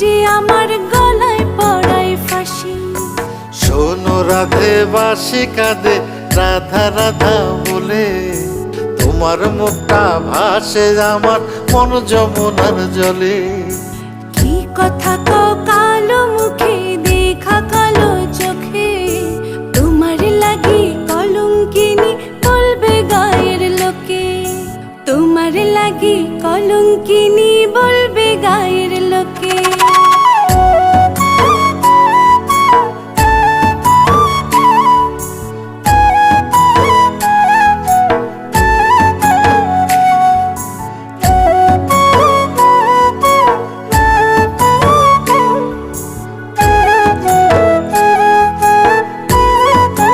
যে আমার গলায় পড়ায় ফাঁসি। শোনো রাধে বাঁশি কাঁদে রাধা রাধা বলে, তোমার মুখটা ভাসে আমার মন যমুনার জলে। কি কথা কও কালো মুখে দেখা কালো চোখে, তোমার লাগি কলঙ্কিনী বলবে গায়ের লোকে। তোমার লাগি কলঙ্কিনী